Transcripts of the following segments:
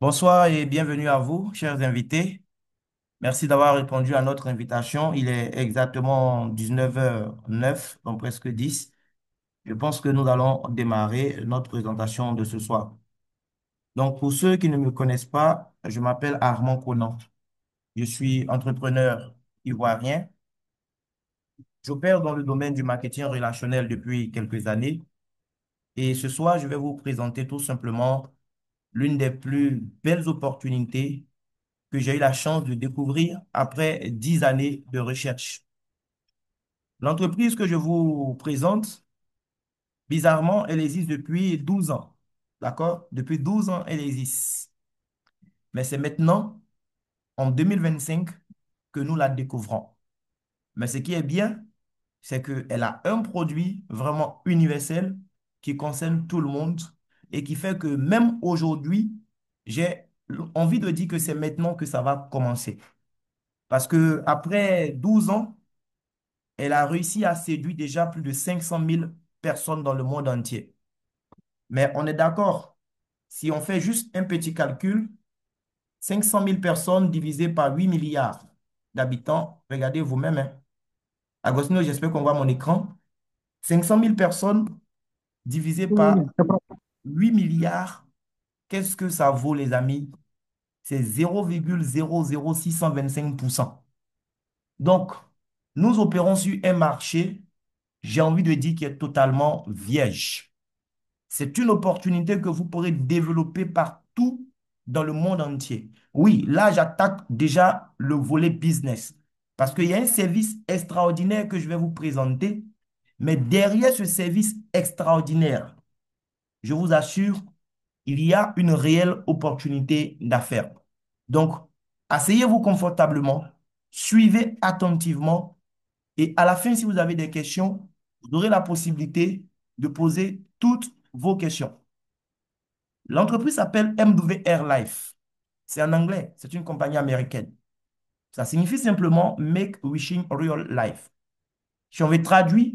Bonsoir et bienvenue à vous, chers invités. Merci d'avoir répondu à notre invitation. Il est exactement 19h09, donc presque 10. Je pense que nous allons démarrer notre présentation de ce soir. Donc, pour ceux qui ne me connaissent pas, je m'appelle Armand Conan. Je suis entrepreneur ivoirien. J'opère dans le domaine du marketing relationnel depuis quelques années. Et ce soir, je vais vous présenter tout simplement l'une des plus belles opportunités que j'ai eu la chance de découvrir après 10 années de recherche. L'entreprise que je vous présente, bizarrement, elle existe depuis 12 ans. D'accord? Depuis 12 ans, elle existe. Mais c'est maintenant, en 2025, que nous la découvrons. Mais ce qui est bien, c'est qu'elle a un produit vraiment universel qui concerne tout le monde et qui fait que même aujourd'hui, j'ai envie de dire que c'est maintenant que ça va commencer. Parce que après 12 ans, elle a réussi à séduire déjà plus de 500 000 personnes dans le monde entier. Mais on est d'accord, si on fait juste un petit calcul, 500 000 personnes divisées par 8 milliards d'habitants, regardez vous-même, hein. Agostino, j'espère qu'on voit mon écran. 500 000 personnes divisées Oui, par 8 milliards, qu'est-ce que ça vaut, les amis? C'est 0,00625%. Donc, nous opérons sur un marché, j'ai envie de dire, qui est totalement vierge. C'est une opportunité que vous pourrez développer partout dans le monde entier. Oui, là, j'attaque déjà le volet business parce qu'il y a un service extraordinaire que je vais vous présenter, mais derrière ce service extraordinaire, je vous assure, il y a une réelle opportunité d'affaires. Donc, asseyez-vous confortablement, suivez attentivement et à la fin, si vous avez des questions, vous aurez la possibilité de poser toutes vos questions. L'entreprise s'appelle MW Life. C'est en anglais, c'est une compagnie américaine. Ça signifie simplement Make Wishing Real Life. Si on veut traduire,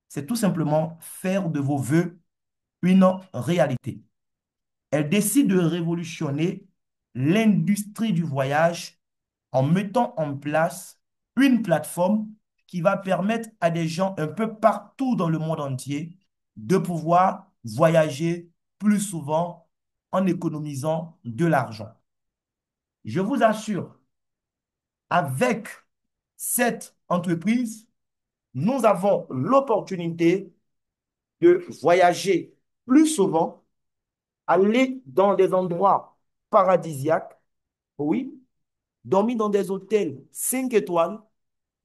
c'est tout simplement faire de vos vœux une réalité. Elle décide de révolutionner l'industrie du voyage en mettant en place une plateforme qui va permettre à des gens un peu partout dans le monde entier de pouvoir voyager plus souvent en économisant de l'argent. Je vous assure, avec cette entreprise, nous avons l'opportunité de voyager plus souvent, aller dans des endroits paradisiaques, oui, dormir dans des hôtels 5 étoiles,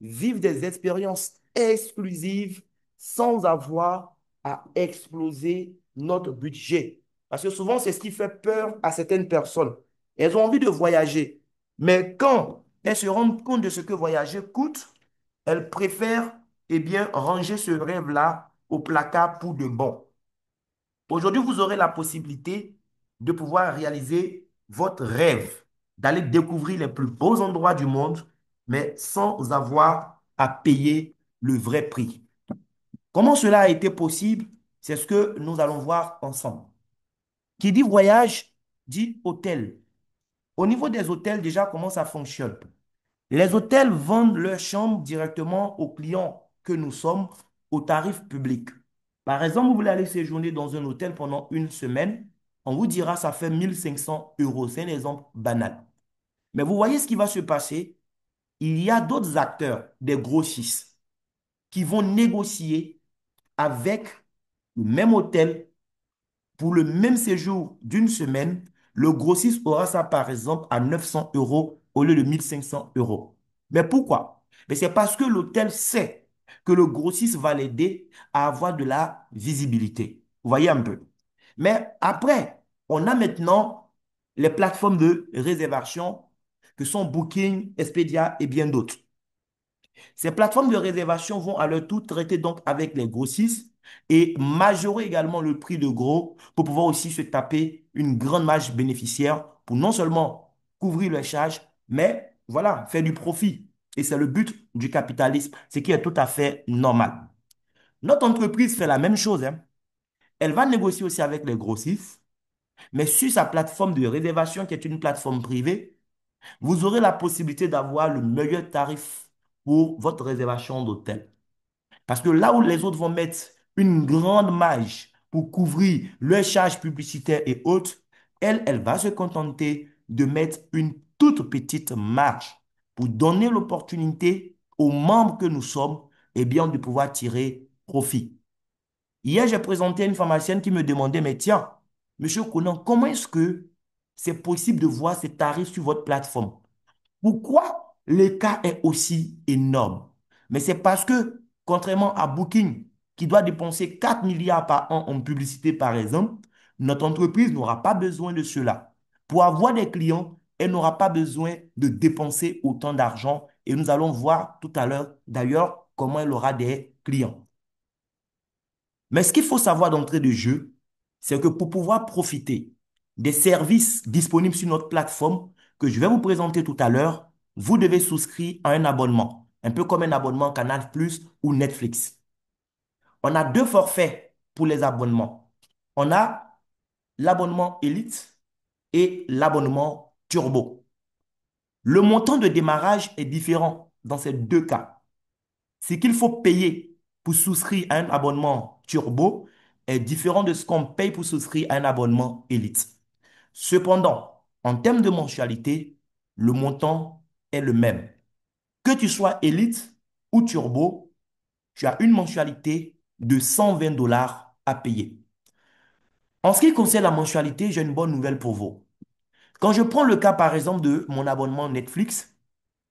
vivre des expériences exclusives sans avoir à exploser notre budget. Parce que souvent, c'est ce qui fait peur à certaines personnes. Elles ont envie de voyager, mais quand elles se rendent compte de ce que voyager coûte, elles préfèrent, eh bien, ranger ce rêve-là au placard pour de bon. Aujourd'hui, vous aurez la possibilité de pouvoir réaliser votre rêve, d'aller découvrir les plus beaux endroits du monde, mais sans avoir à payer le vrai prix. Comment cela a été possible? C'est ce que nous allons voir ensemble. Qui dit voyage, dit hôtel. Au niveau des hôtels, déjà, comment ça fonctionne? Les hôtels vendent leurs chambres directement aux clients que nous sommes au tarif public. Par exemple, vous voulez aller séjourner dans un hôtel pendant une semaine, on vous dira ça fait 1 500 euros. C'est un exemple banal. Mais vous voyez ce qui va se passer? Il y a d'autres acteurs, des grossistes, qui vont négocier avec le même hôtel pour le même séjour d'une semaine. Le grossiste aura ça, par exemple, à 900 euros au lieu de 1 500 euros. Mais pourquoi? Mais c'est parce que l'hôtel sait que le grossiste va l'aider à avoir de la visibilité. Vous voyez un peu. Mais après, on a maintenant les plateformes de réservation que sont Booking, Expedia et bien d'autres. Ces plateformes de réservation vont à leur tour traiter donc avec les grossistes et majorer également le prix de gros pour pouvoir aussi se taper une grande marge bénéficiaire pour non seulement couvrir les charges, mais voilà, faire du profit. Et c'est le but du capitalisme, ce qui est tout à fait normal. Notre entreprise fait la même chose, hein. Elle va négocier aussi avec les grossistes Mais sur sa plateforme de réservation, qui est une plateforme privée, vous aurez la possibilité d'avoir le meilleur tarif pour votre réservation d'hôtel. Parce que là où les autres vont mettre une grande marge pour couvrir leurs charges publicitaires et autres, elle va se contenter de mettre une toute petite marge pour donner l'opportunité aux membres que nous sommes, eh bien, de pouvoir tirer profit. Hier, j'ai présenté à une pharmacienne qui me demandait, mais tiens, Monsieur Conan, comment est-ce que c'est possible de voir ces tarifs sur votre plateforme? Pourquoi l'écart est aussi énorme? Mais c'est parce que, contrairement à Booking, qui doit dépenser 4 milliards par an en publicité, par exemple, notre entreprise n'aura pas besoin de cela. Pour avoir des clients, elle n'aura pas besoin de dépenser autant d'argent et nous allons voir tout à l'heure, d'ailleurs, comment elle aura des clients. Mais ce qu'il faut savoir d'entrée de jeu, c'est que pour pouvoir profiter des services disponibles sur notre plateforme que je vais vous présenter tout à l'heure, vous devez souscrire à un abonnement, un peu comme un abonnement Canal+ ou Netflix. On a deux forfaits pour les abonnements. On a l'abonnement Elite et l'abonnement Turbo. Le montant de démarrage est différent dans ces deux cas. Ce qu'il faut payer pour souscrire à un abonnement turbo est différent de ce qu'on paye pour souscrire à un abonnement élite. Cependant, en termes de mensualité, le montant est le même. Que tu sois élite ou turbo, tu as une mensualité de 120 dollars à payer. En ce qui concerne la mensualité, j'ai une bonne nouvelle pour vous. Quand je prends le cas, par exemple, de mon abonnement Netflix,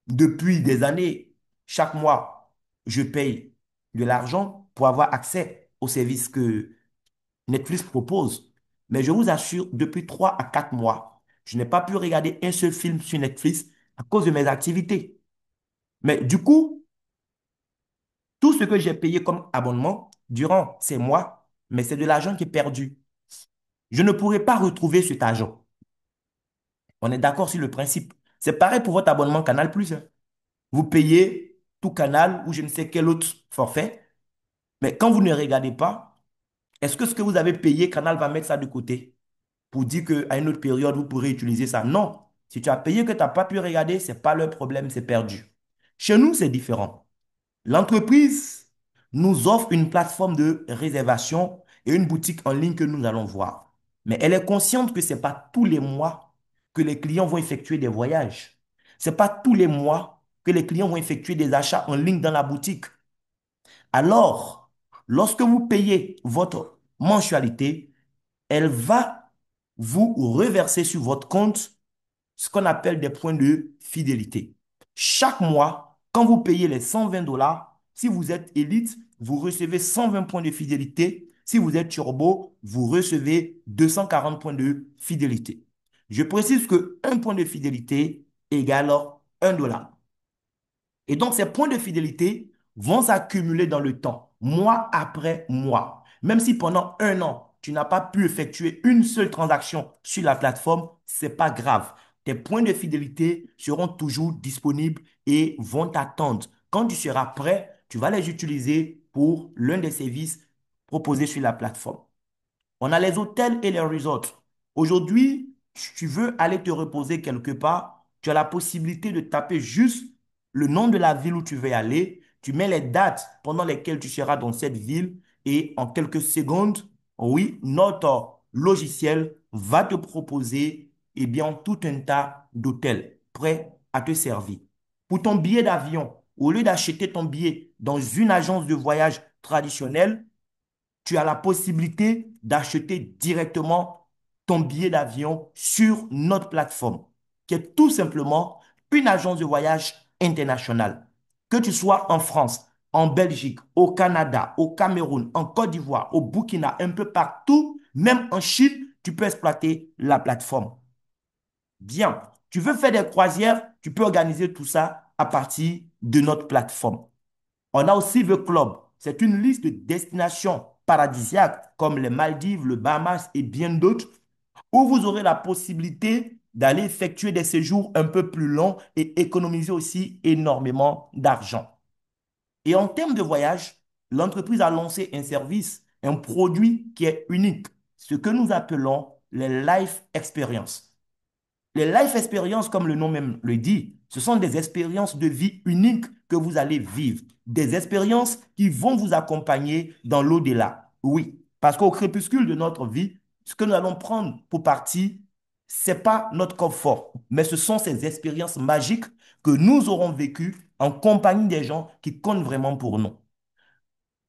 depuis des années, chaque mois, je paye de l'argent pour avoir accès aux services que Netflix propose. Mais je vous assure, depuis 3 à 4 mois, je n'ai pas pu regarder un seul film sur Netflix à cause de mes activités. Mais du coup, tout ce que j'ai payé comme abonnement durant ces mois, mais c'est de l'argent qui est perdu. Je ne pourrai pas retrouver cet argent. On est d'accord sur le principe. C'est pareil pour votre abonnement Canal+, hein. Vous payez tout canal ou je ne sais quel autre forfait, mais quand vous ne regardez pas, est-ce que ce que vous avez payé, Canal va mettre ça de côté pour dire qu'à une autre période, vous pourrez utiliser ça? Non. Si tu as payé que tu n'as pas pu regarder, ce n'est pas leur problème, c'est perdu. Chez nous, c'est différent. L'entreprise nous offre une plateforme de réservation et une boutique en ligne que nous allons voir. Mais elle est consciente que ce n'est pas tous les mois que les clients vont effectuer des voyages. Ce n'est pas tous les mois que les clients vont effectuer des achats en ligne dans la boutique. Alors, lorsque vous payez votre mensualité, elle va vous reverser sur votre compte ce qu'on appelle des points de fidélité. Chaque mois, quand vous payez les 120 dollars, si vous êtes élite, vous recevez 120 points de fidélité. Si vous êtes turbo, vous recevez 240 points de fidélité. Je précise que un point de fidélité égale 1 dollar. Et donc, ces points de fidélité vont s'accumuler dans le temps, mois après mois. Même si pendant un an, tu n'as pas pu effectuer une seule transaction sur la plateforme, ce n'est pas grave. Tes points de fidélité seront toujours disponibles et vont t'attendre. Quand tu seras prêt, tu vas les utiliser pour l'un des services proposés sur la plateforme. On a les hôtels et les resorts. Aujourd'hui, tu veux aller te reposer quelque part, tu as la possibilité de taper juste le nom de la ville où tu veux aller, tu mets les dates pendant lesquelles tu seras dans cette ville et en quelques secondes, oui, notre logiciel va te proposer bien tout un tas d'hôtels prêts à te servir. Pour ton billet d'avion, au lieu d'acheter ton billet dans une agence de voyage traditionnelle, tu as la possibilité d'acheter directement ton billet d'avion sur notre plateforme, qui est tout simplement une agence de voyage internationale. Que tu sois en France, en Belgique, au Canada, au Cameroun, en Côte d'Ivoire, au Burkina, un peu partout, même en Chine, tu peux exploiter la plateforme. Bien, tu veux faire des croisières, tu peux organiser tout ça à partir de notre plateforme. On a aussi The Club. C'est une liste de destinations paradisiaques comme les Maldives, le Bahamas et bien d'autres, où vous aurez la possibilité d'aller effectuer des séjours un peu plus longs et économiser aussi énormément d'argent. Et en termes de voyage, l'entreprise a lancé un service, un produit qui est unique, ce que nous appelons les life experiences. Les life experiences, comme le nom même le dit, ce sont des expériences de vie uniques que vous allez vivre. Des expériences qui vont vous accompagner dans l'au-delà. Oui, parce qu'au crépuscule de notre vie, ce que nous allons prendre pour partie, ce n'est pas notre confort, mais ce sont ces expériences magiques que nous aurons vécues en compagnie des gens qui comptent vraiment pour nous.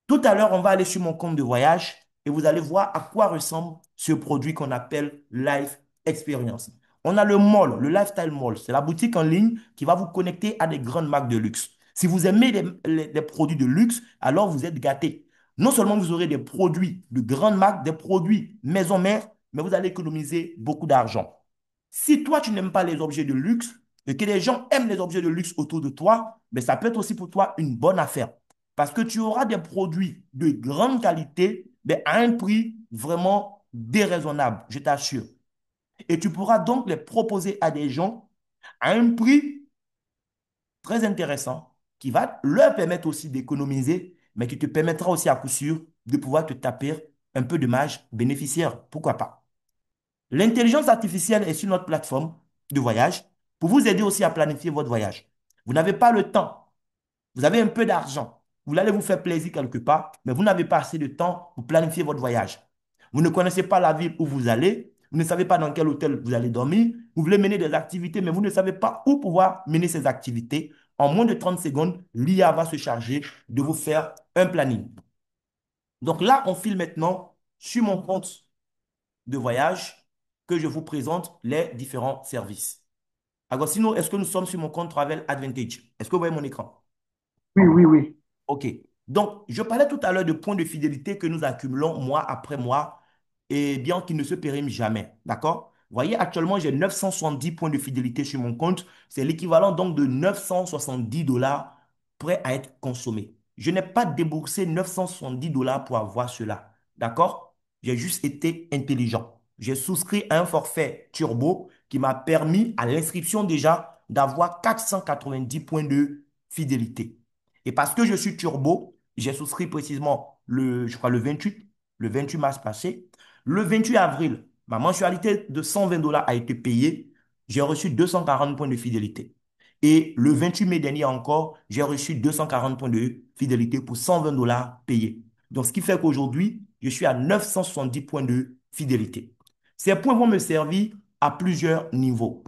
Tout à l'heure, on va aller sur mon compte de voyage et vous allez voir à quoi ressemble ce produit qu'on appelle Life Experience. On a le mall, le Lifestyle Mall. C'est la boutique en ligne qui va vous connecter à des grandes marques de luxe. Si vous aimez les produits de luxe, alors vous êtes gâtés. Non seulement vous aurez des produits de grandes marques, des produits maison mère, mais vous allez économiser beaucoup d'argent. Si toi, tu n'aimes pas les objets de luxe et que les gens aiment les objets de luxe autour de toi, mais ça peut être aussi pour toi une bonne affaire. Parce que tu auras des produits de grande qualité, mais à un prix vraiment déraisonnable, je t'assure. Et tu pourras donc les proposer à des gens à un prix très intéressant qui va leur permettre aussi d'économiser, mais qui te permettra aussi à coup sûr de pouvoir te taper un peu de marge bénéficiaire. Pourquoi pas? L'intelligence artificielle est sur notre plateforme de voyage pour vous aider aussi à planifier votre voyage. Vous n'avez pas le temps, vous avez un peu d'argent, vous allez vous faire plaisir quelque part, mais vous n'avez pas assez de temps pour planifier votre voyage. Vous ne connaissez pas la ville où vous allez, vous ne savez pas dans quel hôtel vous allez dormir, vous voulez mener des activités, mais vous ne savez pas où pouvoir mener ces activités. En moins de 30 secondes, l'IA va se charger de vous faire un planning. Donc là, on file maintenant sur mon compte de voyage que je vous présente les différents services. Agostino, est-ce que nous sommes sur mon compte Travel Advantage? Est-ce que vous voyez mon écran? Oui, oui, oui. OK. Donc, je parlais tout à l'heure de points de fidélité que nous accumulons mois après mois et bien qu'ils ne se périment jamais. D'accord? Vous voyez, actuellement, j'ai 970 points de fidélité sur mon compte. C'est l'équivalent donc de 970 dollars prêts à être consommés. Je n'ai pas déboursé 970 dollars pour avoir cela. D'accord? J'ai juste été intelligent. J'ai souscrit à un forfait turbo qui m'a permis à l'inscription déjà d'avoir 490 points de fidélité. Et parce que je suis turbo, j'ai souscrit précisément je crois le 28 mars passé. Le 28 avril, ma mensualité de 120 dollars a été payée. J'ai reçu 240 points de fidélité. Et le 28 mai dernier encore, j'ai reçu 240 points de fidélité pour 120 dollars payés. Donc, ce qui fait qu'aujourd'hui, je suis à 970 points de fidélité. Ces points vont me servir à plusieurs niveaux.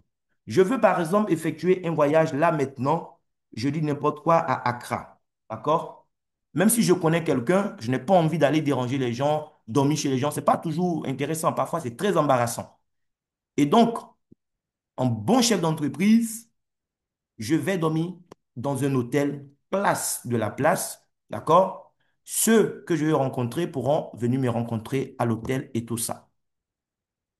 Je veux par exemple effectuer un voyage là maintenant, je dis n'importe quoi à Accra. D'accord? Même si je connais quelqu'un, je n'ai pas envie d'aller déranger les gens, dormir chez les gens. Ce n'est pas toujours intéressant. Parfois, c'est très embarrassant. Et donc, en bon chef d'entreprise, je vais dormir dans un hôtel place de la place. D'accord? Ceux que je vais rencontrer pourront venir me rencontrer à l'hôtel et tout ça.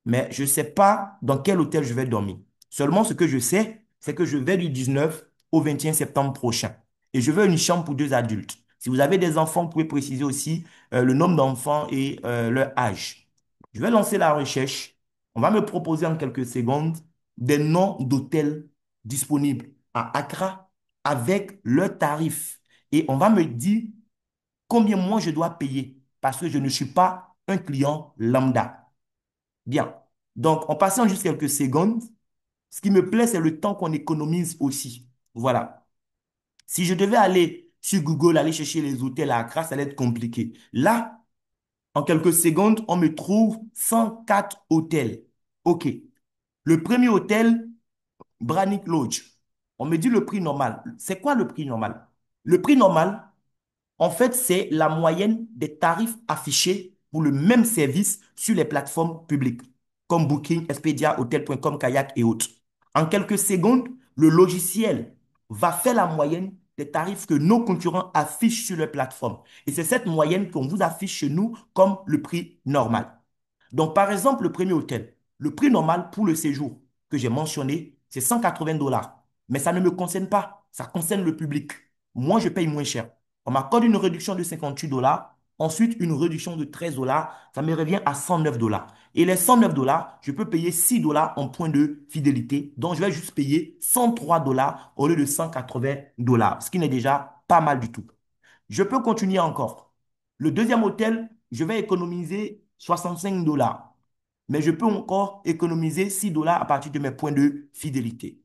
Mais je ne sais pas dans quel hôtel je vais dormir. Seulement, ce que je sais, c'est que je vais du 19 au 21 septembre prochain. Et je veux une chambre pour deux adultes. Si vous avez des enfants, vous pouvez préciser aussi le nombre d'enfants et leur âge. Je vais lancer la recherche. On va me proposer en quelques secondes des noms d'hôtels disponibles à Accra avec leurs tarifs. Et on va me dire combien moi je dois payer parce que je ne suis pas un client lambda. Bien. Donc, en passant juste quelques secondes, ce qui me plaît, c'est le temps qu'on économise aussi. Voilà. Si je devais aller sur Google, aller chercher les hôtels à Accra, ça allait être compliqué. Là, en quelques secondes, on me trouve 104 hôtels. OK. Le premier hôtel, Branick Lodge. On me dit le prix normal. C'est quoi le prix normal? Le prix normal, en fait, c'est la moyenne des tarifs affichés pour le même service sur les plateformes publiques, comme Booking, Expedia, Hotel.com, Kayak et autres. En quelques secondes, le logiciel va faire la moyenne des tarifs que nos concurrents affichent sur les plateformes. Et c'est cette moyenne qu'on vous affiche chez nous comme le prix normal. Donc, par exemple, le premier hôtel, le prix normal pour le séjour que j'ai mentionné, c'est 180 dollars. Mais ça ne me concerne pas, ça concerne le public. Moi, je paye moins cher. On m'accorde une réduction de 58 dollars, ensuite une réduction de 13 dollars, ça me revient à 109 dollars. Et les 109 dollars, je peux payer 6 dollars en point de fidélité. Donc, je vais juste payer 103 dollars au lieu de 180 dollars, ce qui n'est déjà pas mal du tout. Je peux continuer encore. Le deuxième hôtel, je vais économiser 65 dollars. mais je peux encore économiser 6 dollars à partir de mes points de fidélité.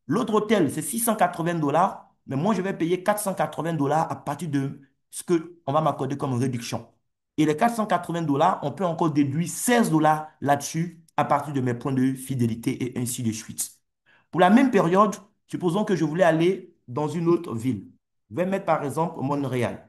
L'autre hôtel, c'est 680 dollars, mais moi, je vais payer 480 dollars à partir de ce qu'on va m'accorder comme réduction. Et les 480 dollars, on peut encore déduire 16 dollars là-dessus à partir de mes points de fidélité et ainsi de suite. Pour la même période, supposons que je voulais aller dans une autre ville. Je vais mettre par exemple Montréal,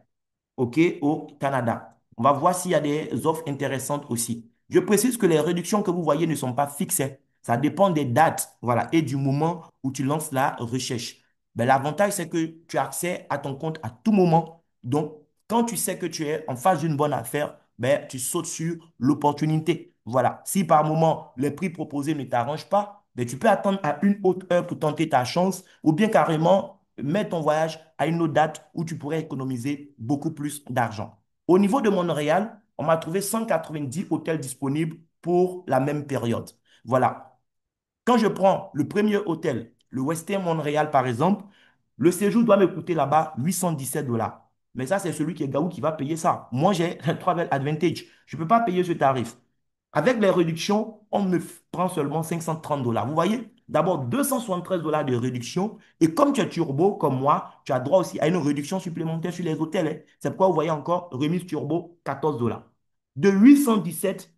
OK, au Canada. On va voir s'il y a des offres intéressantes aussi. Je précise que les réductions que vous voyez ne sont pas fixées. Ça dépend des dates, voilà, et du moment où tu lances la recherche. Mais l'avantage, c'est que tu as accès à ton compte à tout moment. Donc, quand tu sais que tu es en face d'une bonne affaire, ben, tu sautes sur l'opportunité. Voilà. Si par moment, les prix proposés ne t'arrangent pas, ben, tu peux attendre à une autre heure pour tenter ta chance ou bien carrément mettre ton voyage à une autre date où tu pourrais économiser beaucoup plus d'argent. Au niveau de Montréal, on m'a trouvé 190 hôtels disponibles pour la même période. Voilà. Quand je prends le premier hôtel, le Westin Montréal par exemple, le séjour doit me coûter là-bas 817 dollars. Mais ça, c'est celui qui est Gaou qui va payer ça. Moi, j'ai un Travel Advantage. Je ne peux pas payer ce tarif. Avec les réductions, on me prend seulement 530 dollars. Vous voyez, d'abord 273 dollars de réduction. Et comme tu es turbo, comme moi, tu as droit aussi à une réduction supplémentaire sur les hôtels, hein. C'est pourquoi vous voyez encore remise turbo 14 dollars. De 817,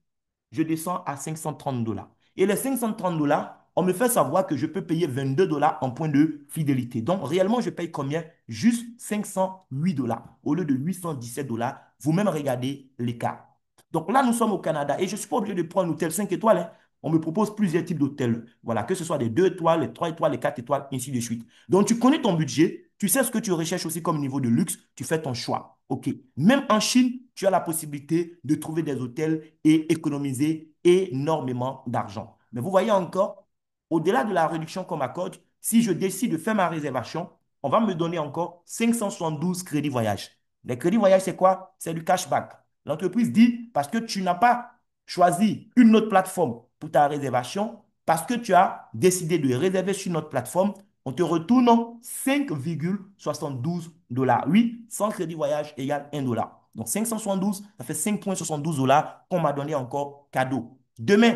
je descends à 530 dollars. Et les 530 dollars, on me fait savoir que je peux payer 22 dollars en point de fidélité. Donc, réellement, je paye combien? Juste 508 dollars au lieu de 817 dollars. Vous-même regardez l'écart. Donc là, nous sommes au Canada et je ne suis pas obligé de prendre un hôtel 5 étoiles, hein. On me propose plusieurs types d'hôtels. Voilà, que ce soit des 2 étoiles, les 3 étoiles, les 4 étoiles, ainsi de suite. Donc, tu connais ton budget, tu sais ce que tu recherches aussi comme niveau de luxe, tu fais ton choix. OK. Même en Chine, tu as la possibilité de trouver des hôtels et économiser énormément d'argent. Mais vous voyez encore, au-delà de la réduction qu'on m'accorde, si je décide de faire ma réservation, on va me donner encore 572 crédits voyage. Les crédits voyage, c'est quoi? C'est du cashback. L'entreprise dit, parce que tu n'as pas choisi une autre plateforme pour ta réservation, parce que tu as décidé de réserver sur notre plateforme, on te retourne 5,72 dollars. Oui, 100 crédits voyage égale 1 dollar. Donc 572, ça fait 5,72 dollars qu'on m'a donné encore cadeau. Demain,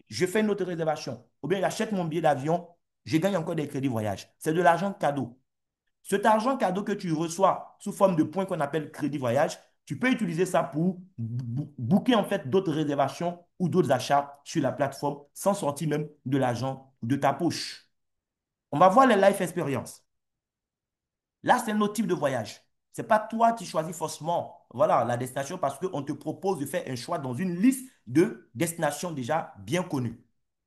je fais une autre réservation. Ou bien j'achète mon billet d'avion, je gagne encore des crédits voyage. C'est de l'argent cadeau. Cet argent cadeau que tu reçois sous forme de points qu'on appelle crédit voyage, tu peux utiliser ça pour booker en fait d'autres réservations ou d'autres achats sur la plateforme sans sortir même de l'argent de ta poche. On va voir les life experience. Là, c'est un autre type de voyage. Ce n'est pas toi qui choisis forcément voilà, la destination parce qu'on te propose de faire un choix dans une liste de destinations déjà bien connues.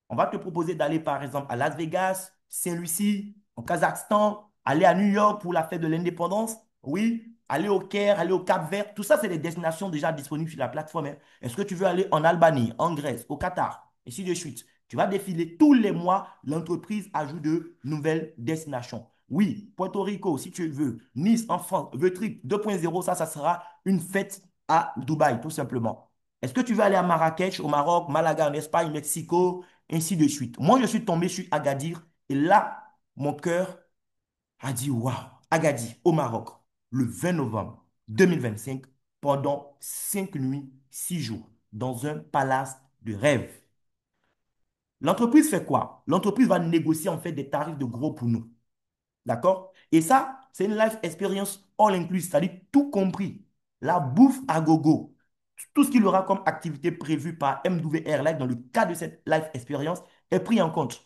On va te proposer d'aller par exemple à Las Vegas, Saint-Lucie, au Kazakhstan, aller à New York pour la fête de l'indépendance. Oui, aller au Caire, aller au Cap-Vert. Tout ça, c'est des destinations déjà disponibles sur la plateforme, hein. Est-ce que tu veux aller en Albanie, en Grèce, au Qatar, et ainsi de suite? Tu vas défiler tous les mois, l'entreprise ajoute de nouvelles destinations. Oui, Puerto Rico, si tu veux, Nice en France, The Trip 2.0, ça sera une fête à Dubaï, tout simplement. Est-ce que tu veux aller à Marrakech, au Maroc, Malaga en Espagne, Mexico, ainsi de suite? Moi, je suis tombé sur Agadir et là, mon cœur a dit waouh, Agadir, au Maroc, le 20 novembre 2025, pendant 5 nuits, 6 jours, dans un palace de rêve. L'entreprise fait quoi? L'entreprise va négocier en fait des tarifs de gros pour nous. D'accord? Et ça, c'est une life experience all inclusive, c'est-à-dire tout compris. La bouffe à gogo. Tout ce qu'il aura comme activité prévue par MW Airlines dans le cadre de cette life experience est pris en compte.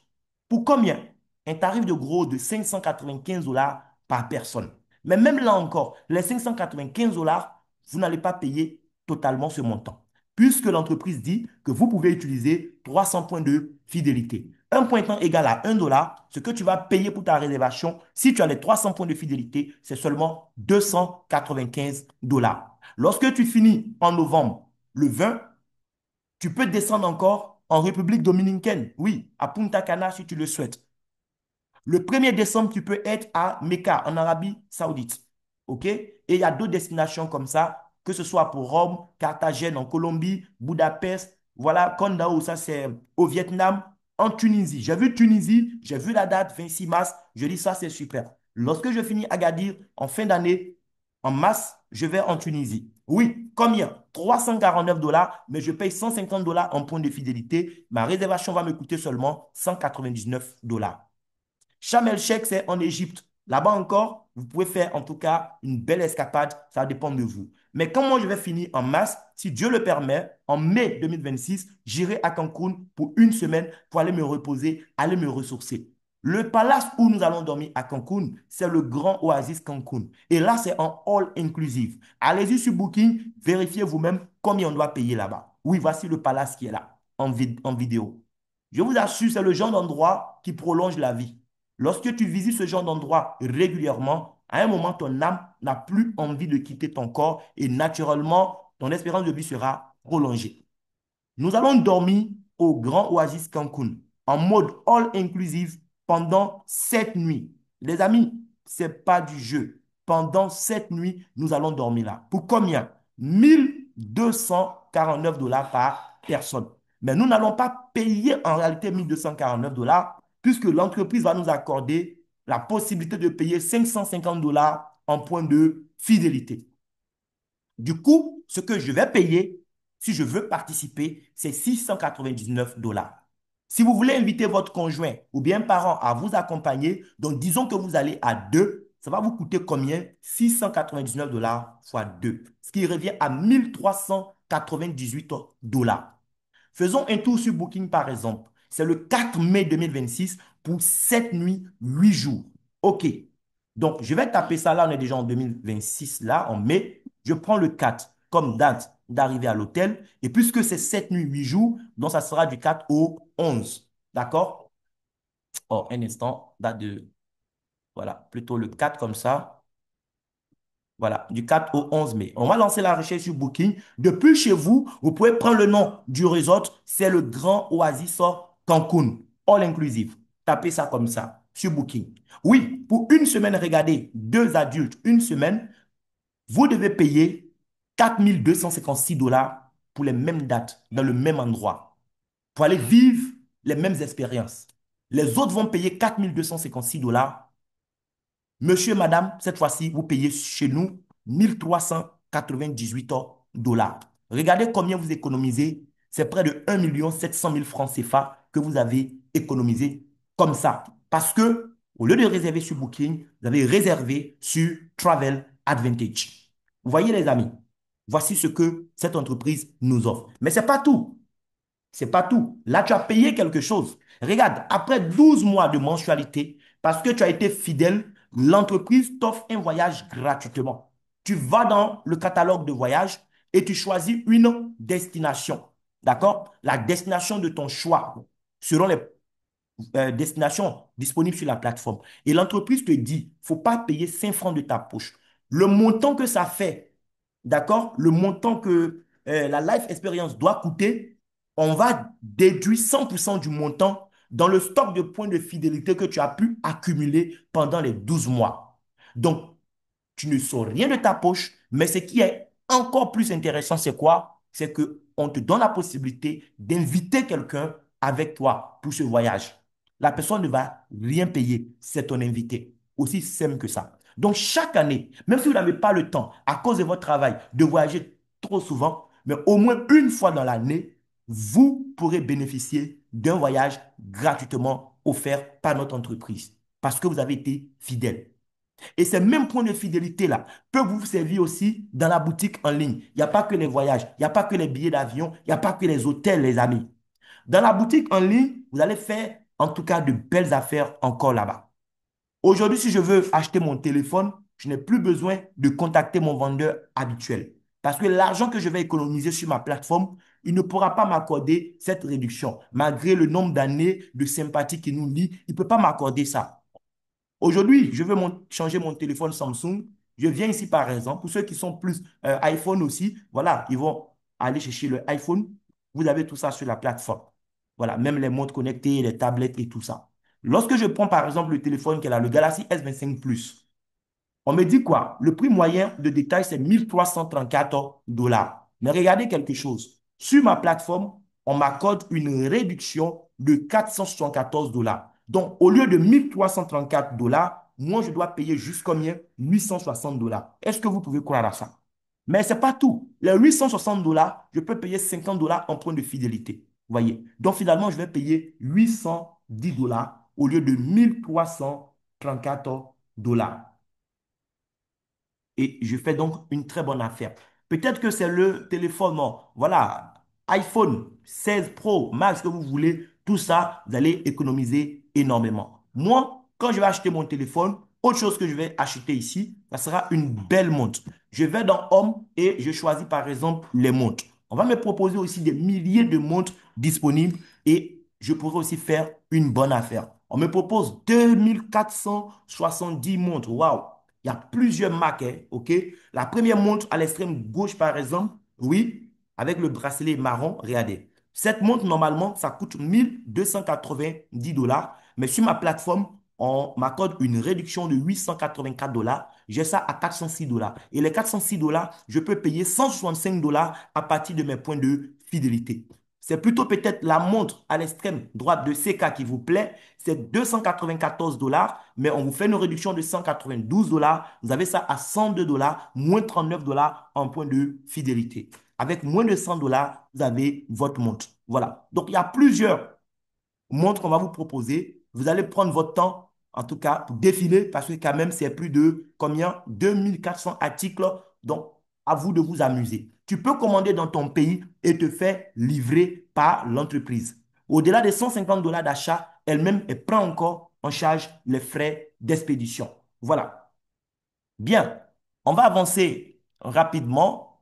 Pour combien? Un tarif de gros de 595 dollars par personne. Mais même là encore, les 595 dollars, vous n'allez pas payer totalement ce montant, puisque l'entreprise dit que vous pouvez utiliser 300 points de fidélité. Un point étant égal à 1 dollar, ce que tu vas payer pour ta réservation, si tu as les 300 points de fidélité, c'est seulement 295 dollars. Lorsque tu finis en novembre, le 20, tu peux descendre encore en République dominicaine. Oui, à Punta Cana si tu le souhaites. Le 1er décembre, tu peux être à Mecca, en Arabie Saoudite. OK? Et il y a d'autres destinations comme ça, que ce soit pour Rome, Carthagène en Colombie, Budapest, voilà, Condao, ça c'est au Vietnam, en Tunisie. J'ai vu Tunisie, j'ai vu la date 26 mars, je dis ça c'est super. Lorsque je finis Agadir en fin d'année, en mars, je vais en Tunisie. Oui, combien? 349 $, mais je paye 150 $ en points de fidélité. Ma réservation va me coûter seulement 199 $. Sharm el-Sheikh, c'est en Égypte. Là-bas encore, vous pouvez faire en tout cas une belle escapade, ça dépend de vous. Mais quand moi je vais finir en mars, si Dieu le permet, en mai 2026, j'irai à Cancun pour une semaine pour aller me reposer, aller me ressourcer. Le palace où nous allons dormir à Cancun, c'est le Grand Oasis Cancun. Et là, c'est en all inclusive. Allez-y sur Booking, vérifiez vous-même combien on doit payer là-bas. Oui, voici le palace qui est là, en vidéo. Je vous assure, c'est le genre d'endroit qui prolonge la vie. Lorsque tu visites ce genre d'endroit régulièrement, à un moment, ton âme n'a plus envie de quitter ton corps et naturellement, ton espérance de vie sera prolongée. Nous allons dormir au Grand Oasis Cancun en mode all inclusive pendant 7 nuits. Les amis, ce n'est pas du jeu. Pendant 7 nuits, nous allons dormir là. Pour combien? 1 249 $ par personne. Mais nous n'allons pas payer en réalité 1 249 $ puisque l'entreprise va nous accorder la possibilité de payer 550 $ en point de fidélité. Du coup, ce que je vais payer, si je veux participer, c'est 699 $. Si vous voulez inviter votre conjoint ou bien parent à vous accompagner, donc disons que vous allez à deux, ça va vous coûter combien? 699 $ fois 2, ce qui revient à 1398 $. Faisons un tour sur Booking par exemple. C'est le 4 mai 2026 pour 7 nuits, 8 jours. OK. Donc, je vais taper ça là, on est déjà en 2026 là, en mai. Je prends le 4 comme date d'arrivée à l'hôtel. Et puisque c'est 7 nuits, 8 jours, donc ça sera du 4 au 11. D'accord? Oh, un instant, date de... Voilà, plutôt le 4 comme ça. Voilà, du 4 au 11 mai. On va lancer la recherche sur Booking. Depuis chez vous, vous pouvez prendre le nom du resort. C'est le Grand Oasis Cancun, all inclusive. Tapez ça comme ça sur Booking. Oui, pour une semaine, regardez, deux adultes, une semaine, vous devez payer 4256 $ pour les mêmes dates, dans le même endroit, pour aller vivre les mêmes expériences. Les autres vont payer 4256 $. Monsieur, madame, cette fois-ci, vous payez chez nous 1398 $. Regardez combien vous économisez. C'est près de 1 700 000 francs CFA que vous avez économisé comme ça. Parce que, au lieu de réserver sur Booking, vous avez réservé sur Travel Advantage. Vous voyez, les amis, voici ce que cette entreprise nous offre. Mais ce n'est pas tout. C'est pas tout. Là, tu as payé quelque chose. Regarde, après 12 mois de mensualité, parce que tu as été fidèle, l'entreprise t'offre un voyage gratuitement. Tu vas dans le catalogue de voyage et tu choisis une destination. D'accord? La destination de ton choix, selon les destinations disponibles sur la plateforme. Et l'entreprise te dit, il ne faut pas payer 5 francs de ta poche. Le montant que ça fait, d'accord? Le montant que la Life Experience doit coûter, on va déduire 100% du montant dans le stock de points de fidélité que tu as pu accumuler pendant les 12 mois. Donc, tu ne sors rien de ta poche, mais ce qui est encore plus intéressant, c'est quoi? C'est qu'on te donne la possibilité d'inviter quelqu'un avec toi pour ce voyage. La personne ne va rien payer, c'est ton invité. Aussi simple que ça. Donc, chaque année, même si vous n'avez pas le temps, à cause de votre travail, de voyager trop souvent, mais au moins une fois dans l'année, vous pourrez bénéficier d'un voyage gratuitement offert par notre entreprise parce que vous avez été fidèle. Et ces mêmes points de fidélité-là peuvent vous servir aussi dans la boutique en ligne. Il n'y a pas que les voyages, il n'y a pas que les billets d'avion, il n'y a pas que les hôtels, les amis. Dans la boutique en ligne, vous allez faire en tout cas de belles affaires encore là-bas. Aujourd'hui, si je veux acheter mon téléphone, je n'ai plus besoin de contacter mon vendeur habituel. Parce que l'argent que je vais économiser sur ma plateforme, il ne pourra pas m'accorder cette réduction. Malgré le nombre d'années de sympathie qu'il nous lie, il ne peut pas m'accorder ça. Aujourd'hui, je veux changer mon téléphone Samsung. Je viens ici, par exemple, pour ceux qui sont plus iPhone aussi, voilà, ils vont aller chercher le iPhone. Vous avez tout ça sur la plateforme. Voilà, même les montres connectées, les tablettes et tout ça. Lorsque je prends, par exemple, le téléphone qui est là, le Galaxy S25 Plus, on me dit quoi? Le prix moyen de détail, c'est 1334 $. Mais regardez quelque chose. Sur ma plateforme, on m'accorde une réduction de 474 $. Donc, au lieu de 1334 $, moi, je dois payer juste combien? 860 $. Est-ce que vous pouvez croire à ça? Mais ce n'est pas tout. Les 860 $, je peux payer 50 $ en point de fidélité. Vous voyez? Donc finalement, je vais payer 810 $ au lieu de 1334 $. Et je fais donc une très bonne affaire. Peut-être que c'est le téléphone, non, voilà, iPhone 16 Pro, Max, que vous voulez, tout ça, vous allez économiser énormément. Moi, quand je vais acheter mon téléphone, autre chose que je vais acheter ici, ça sera une belle montre. Je vais dans Home et je choisis par exemple les montres. On va me proposer aussi des milliers de montres disponibles et je pourrais aussi faire une bonne affaire. On me propose 2470 montres. Waouh! Il y a plusieurs marques, hein, OK? La première montre à l'extrême gauche, par exemple, oui, avec le bracelet marron, regardez. Cette montre, normalement, ça coûte 1290 $, mais sur ma plateforme, on m'accorde une réduction de 884 $. J'ai ça à 406 $. Et les 406 $, je peux payer 165 $ à partir de mes points de fidélité. C'est plutôt peut-être la montre à l'extrême droite de CK qui vous plaît. C'est 294 $, mais on vous fait une réduction de 192 $. Vous avez ça à 102 $, moins 39 $ en point de fidélité. Avec moins de 100 $, vous avez votre montre. Voilà. Donc, il y a plusieurs montres qu'on va vous proposer. Vous allez prendre votre temps, en tout cas, pour défiler, parce que quand même, c'est plus de combien? 2400 articles. Donc, à vous de vous amuser. Tu peux commander dans ton pays et te faire livrer par l'entreprise. Au-delà des 150 $ d'achat, elle-même, elle prend encore en charge les frais d'expédition. Voilà. Bien, on va avancer rapidement.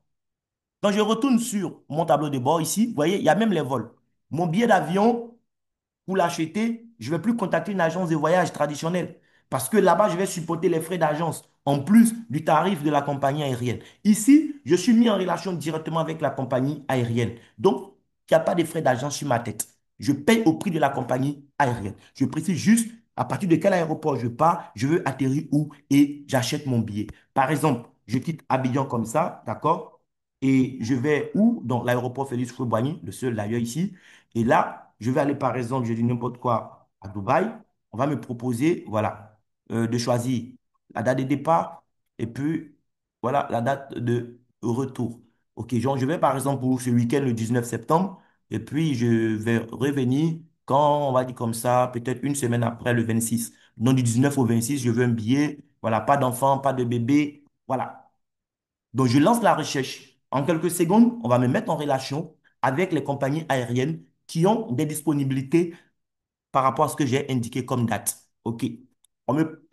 Quand je retourne sur mon tableau de bord ici, vous voyez, il y a même les vols. Mon billet d'avion, pour l'acheter, je ne vais plus contacter une agence de voyage traditionnelle. Parce que là-bas, je vais supporter les frais d'agence en plus du tarif de la compagnie aérienne. Ici, je suis mis en relation directement avec la compagnie aérienne. Donc, il n'y a pas de frais d'agence sur ma tête. Je paye au prix de la compagnie aérienne. Je précise juste à partir de quel aéroport je pars, je veux atterrir où et j'achète mon billet. Par exemple, je quitte Abidjan comme ça, d'accord? Et je vais où? Dans l'aéroport Félix Houphouët-Boigny, le seul d'ailleurs ici. Et là, je vais aller par exemple, je dis n'importe quoi, à Dubaï. On va me proposer, voilà, de choisir la date de départ et puis, voilà, la date de retour. OK, genre, je vais par exemple pour ce week-end, le 19 septembre, et puis je vais revenir quand, on va dire comme ça, peut-être une semaine après, le 26. Donc, du 19 au 26, je veux un billet. Voilà, pas d'enfant, pas de bébé. Voilà. Donc, je lance la recherche. En quelques secondes, on va me mettre en relation avec les compagnies aériennes qui ont des disponibilités par rapport à ce que j'ai indiqué comme date. OK. On me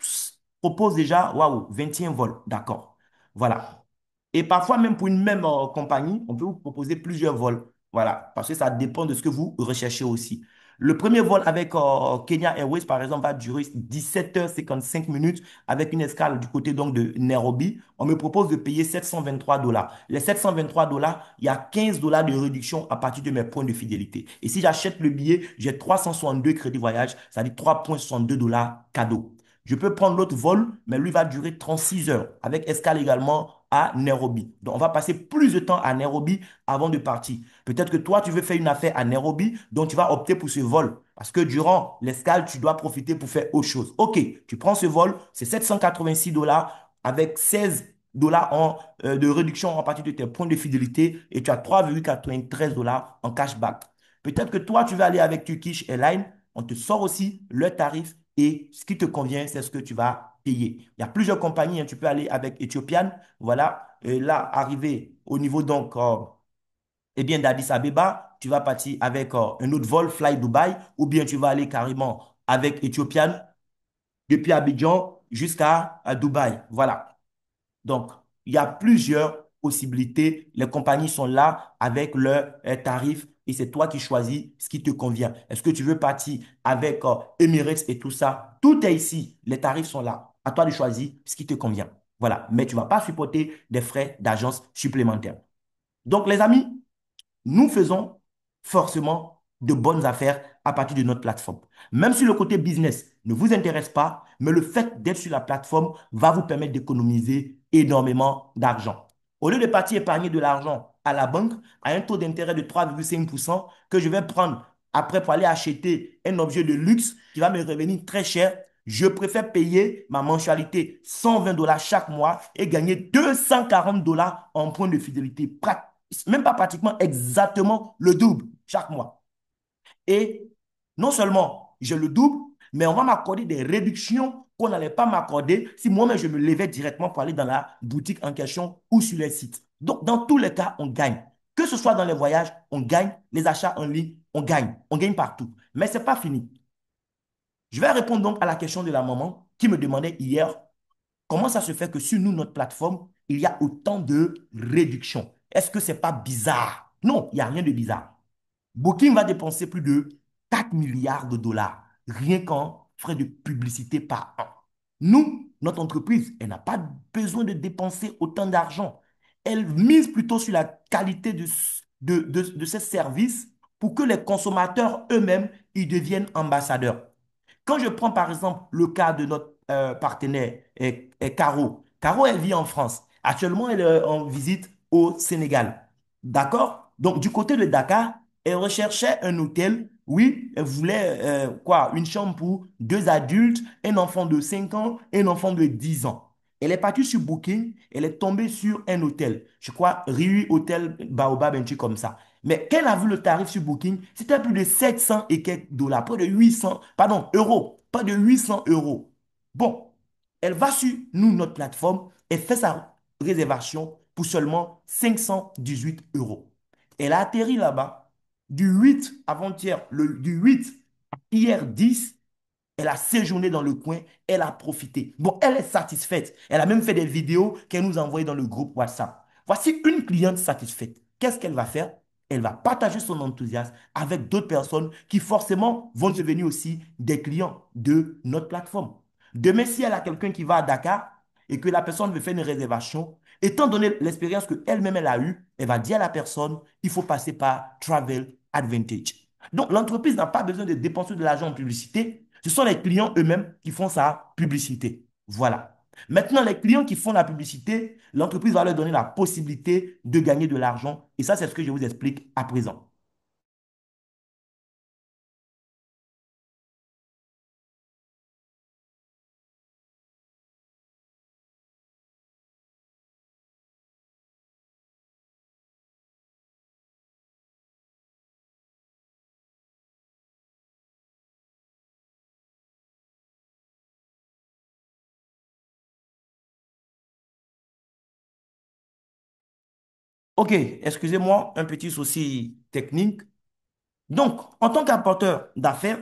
propose déjà, waouh, 21 vols. D'accord. Voilà. Et parfois, même pour une même compagnie, on peut vous proposer plusieurs vols. Voilà, parce que ça dépend de ce que vous recherchez aussi. Le premier vol avec Kenya Airways, par exemple, va durer 17h55 minutes avec une escale du côté donc de Nairobi. On me propose de payer 723 $. Les 723 $, il y a 15 $ de réduction à partir de mes points de fidélité. Et si j'achète le billet, j'ai 362 crédits voyage, c'est-à-dire 3,62 $ cadeau. Je peux prendre l'autre vol, mais lui va durer 36 heures, avec escale également à Nairobi. Donc, on va passer plus de temps à Nairobi avant de partir. Peut-être que toi, tu veux faire une affaire à Nairobi, donc tu vas opter pour ce vol. Parce que durant l'escale, tu dois profiter pour faire autre chose. OK, tu prends ce vol, c'est 786 $ avec 16 $ de réduction à partir de tes points de fidélité et tu as 3,93 $ en cashback. Peut-être que toi, tu vas aller avec Turkish Airlines, on te sort aussi le tarif et ce qui te convient, c'est ce que tu vas payer. Il y a plusieurs compagnies, hein. Tu peux aller avec Ethiopian, voilà. Et là, arrivé au niveau donc, eh bien, d'Addis Abeba, tu vas partir avec un autre vol, Fly Dubai, ou bien tu vas aller carrément avec Ethiopian depuis Abidjan jusqu'à Dubaï. Voilà. Donc, il y a plusieurs possibilités. Les compagnies sont là avec leurs tarifs et c'est toi qui choisis ce qui te convient. Est-ce que tu veux partir avec Emirates et tout ça? Tout est ici. Les tarifs sont là. À toi de choisir ce qui te convient. Voilà. Mais tu ne vas pas supporter des frais d'agence supplémentaires. Donc, les amis, nous faisons forcément de bonnes affaires à partir de notre plateforme. Même si le côté business ne vous intéresse pas, mais le fait d'être sur la plateforme va vous permettre d'économiser énormément d'argent. Au lieu de partir épargner de l'argent à la banque à un taux d'intérêt de 3,5% que je vais prendre après pour aller acheter un objet de luxe qui va me revenir très cher, Je préfère payer ma mensualité 120 dollars chaque mois et gagner 240 dollars en points de fidélité. Même pas pratiquement exactement le double chaque mois. Et non seulement je le double, mais on va m'accorder des réductions qu'on n'allait pas m'accorder si moi-même je me levais directement pour aller dans la boutique en question ou sur les sites. Donc, dans tous les cas, on gagne. Que ce soit dans les voyages, on gagne. Les achats en ligne, on gagne. On gagne partout. Mais ce n'est pas fini. Je vais répondre donc à la question de la maman qui me demandait hier comment ça se fait que sur nous, notre plateforme, il y a autant de réductions. Est-ce que ce n'est pas bizarre? Non, il n'y a rien de bizarre. Booking va dépenser plus de 4 milliards de dollars rien qu'en frais de publicité par an. Nous, notre entreprise, elle n'a pas besoin de dépenser autant d'argent. Elle mise plutôt sur la qualité de ces services pour que les consommateurs eux-mêmes y deviennent ambassadeurs. Quand je prends par exemple le cas de notre partenaire Caro, Caro, elle vit en France. Actuellement, elle est en visite au Sénégal. D'accord? Donc, du côté de Dakar, elle recherchait un hôtel. Oui, elle voulait quoi? Une chambre pour deux adultes, un enfant de 5 ans et un enfant de 10 ans. Elle est partie sur Booking, elle est tombée sur un hôtel. Je crois, Riu Hôtel Baobab, un truc comme ça. Mais quand elle a vu le tarif sur Booking, c'était plus de 700 et quelques dollars, près de 800, pardon, euros, pas de 800 euros. Bon, elle va sur nous, notre plateforme, et fait sa réservation pour seulement 518 euros. Elle a atterri là-bas du 8 avant-hier, du 8 hier 10. Elle a séjourné dans le coin, elle a profité. Bon, elle est satisfaite. Elle a même fait des vidéos qu'elle nous a envoyées dans le groupe WhatsApp. Voici une cliente satisfaite. Qu'est-ce qu'elle va faire? Elle va partager son enthousiasme avec d'autres personnes qui forcément vont devenir aussi des clients de notre plateforme. Demain, si elle a quelqu'un qui va à Dakar et que la personne veut faire une réservation, étant donné l'expérience qu'elle-même elle a eue, elle va dire à la personne, il faut passer par Travel Advantage. Donc, l'entreprise n'a pas besoin de dépenser de l'argent en publicité. Ce sont les clients eux-mêmes qui font sa publicité. Voilà. Maintenant, les clients qui font la publicité, l'entreprise va leur donner la possibilité de gagner de l'argent. Et ça, c'est ce que je vous explique à présent. OK, excusez-moi, un petit souci technique. Donc, en tant qu'apporteur d'affaires,